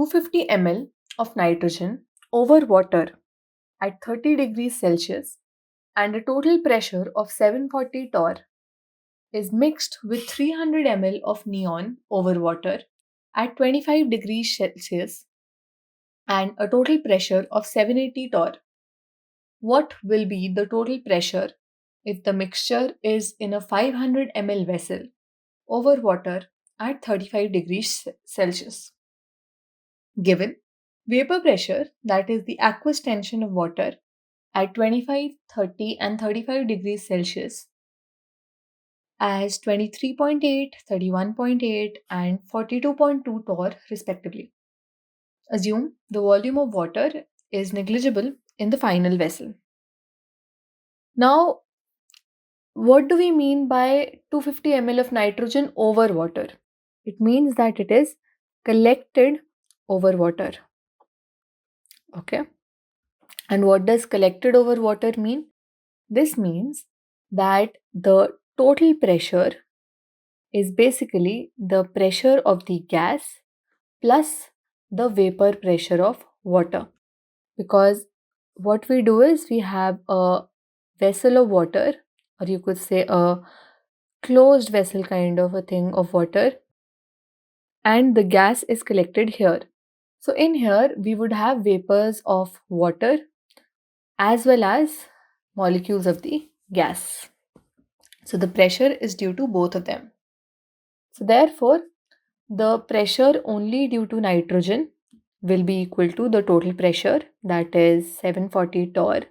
250 ml of nitrogen over water at 30 degrees Celsius and a total pressure of 740 torr is mixed with 300 ml of neon over water at 25 degrees Celsius and a total pressure of 780 torr. What will be the total pressure if the mixture is in a 500 ml vessel over water at 35 degrees Celsius? Given vapor pressure, that is the aqueous tension of water, at 25, 30, and 35 degrees Celsius as 23.8, 31.8, and 42.2 torr, respectively. Assume the volume of water is negligible in the final vessel. Now, what do we mean by 250 ml of nitrogen over water? It means that it is collected over water. Okay. And what does collected over water mean? This means that the total pressure is basically the pressure of the gas plus the vapor pressure of water. Because what we do is we have a vessel of water, or you could say a closed vessel kind of a thing of water, and the gas is collected here. So in here we would have vapors of water as well as molecules of the gas. So the pressure is due to both of them. So therefore, the pressure only due to nitrogen will be equal to the total pressure, that is 740 torr,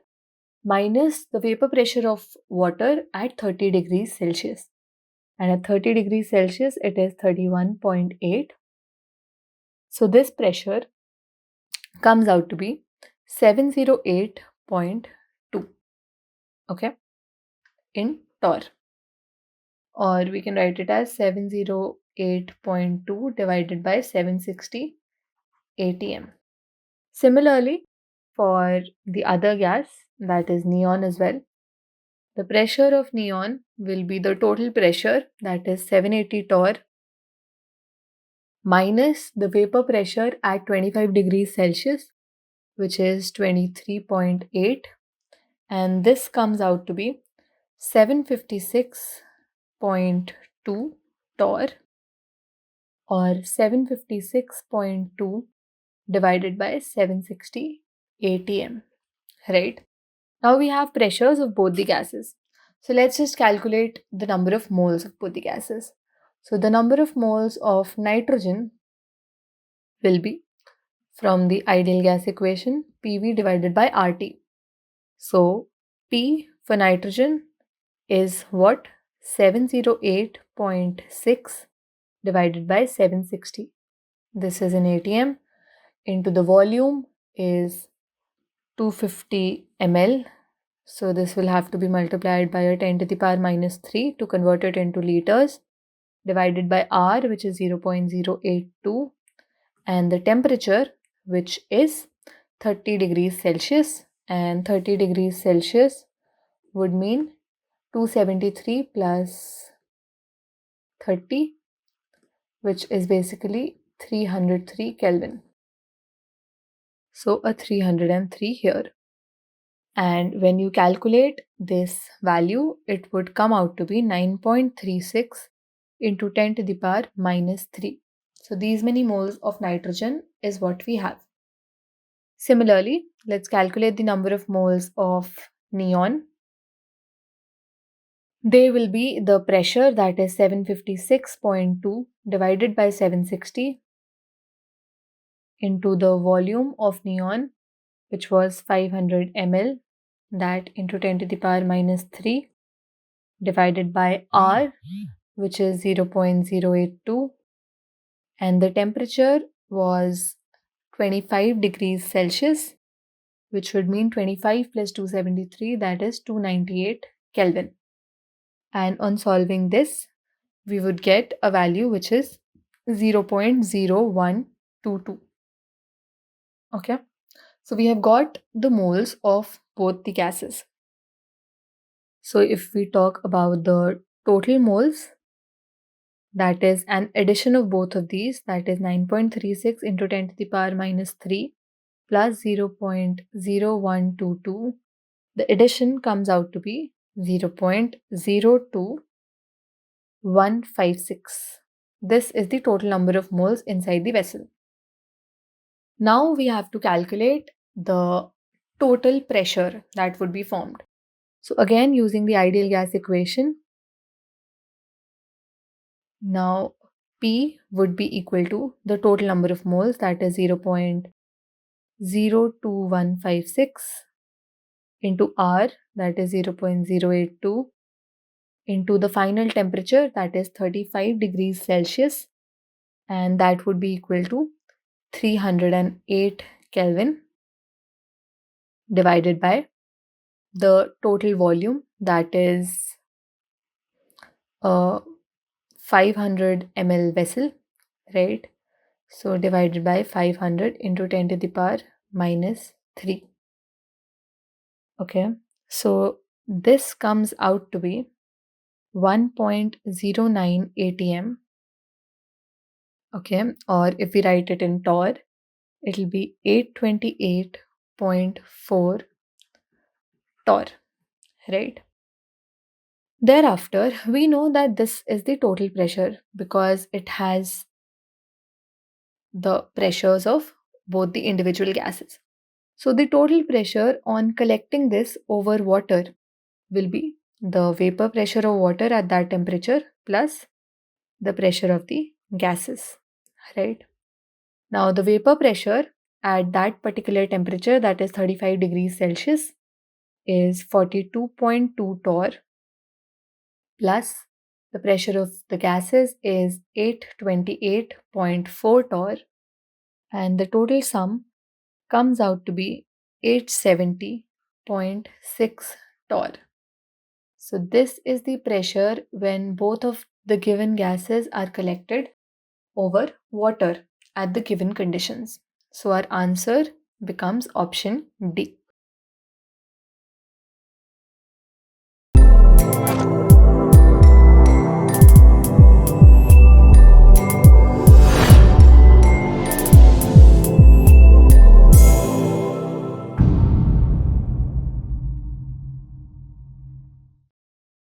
minus the vapor pressure of water at 30 degrees Celsius. And at 30 degrees Celsius, it is 31.8. So this pressure comes out to be 708.2, okay, in torr. Or we can write it as 708.2 divided by 760 atm. Similarly, for the other gas, that is neon as well, the pressure of neon will be the total pressure, that is 780 torr, minus the vapor pressure at 25 degrees Celsius, which is 23.8, and this comes out to be 756.2 torr, or 756.2 divided by 760 atm, right? Now we have pressures of both the gases. So let's just calculate the number of moles of both the gases. So the number of moles of nitrogen will be, from the ideal gas equation, PV divided by RT. So P for nitrogen is what? 708.6 divided by 760. This is in atm, into the volume is 250 ml. So this will have to be multiplied by a 10 to the power minus 3 to convert it into liters, divided by R, which is 0.082, and the temperature, which is 30 degrees Celsius, and 30 degrees Celsius would mean 273 plus 30, which is basically 303 Kelvin. So a 303 here. And when you calculate this value, it would come out to be 9.36 into 10 to the power minus 3. So these many moles of nitrogen is what we have. Similarly, let's calculate the number of moles of neon. They will be the pressure, that is 756.2 divided by 760 into the volume of neon, which was 500 ml, that into 10 to the power minus 3 divided by R, which is 0.082, and the temperature was 25 degrees Celsius, which would mean 25 plus 273, that is 298 Kelvin. And on solving this, we would get a value which is 0.0122. Okay, so we have got the moles of both the gases. So if we talk about the total moles, that is an addition of both of these, that is 9.36 into 10 to the power minus 3 plus 0.0122. The addition comes out to be 0.02156. This is the total number of moles inside the vessel. Now we have to calculate the total pressure that would be formed. So again, using the ideal gas equation, now P would be equal to the total number of moles, that is 0.02156 into R, that is 0.082, into the final temperature, that is 35 degrees Celsius, and that would be equal to 308 Kelvin, divided by the total volume, that is a 500 ml vessel, right? So divided by 500 into 10 to the power minus 3. Okay, so this comes out to be 1.09 atm. Okay, or if we write it in torr, it'll be 828.4 torr, right? Thereafter, we know that this is the total pressure because it has the pressures of both the individual gases. So the total pressure on collecting this over water will be the vapor pressure of water at that temperature plus the pressure of the gases, right? Now the vapor pressure at that particular temperature, that is 35 degrees Celsius, is 42.2 torr plus the pressure of the gases is 828.4 torr, and the total sum comes out to be 870.6 torr. So this is the pressure when both of the given gases are collected over water at the given conditions. So our answer becomes option D.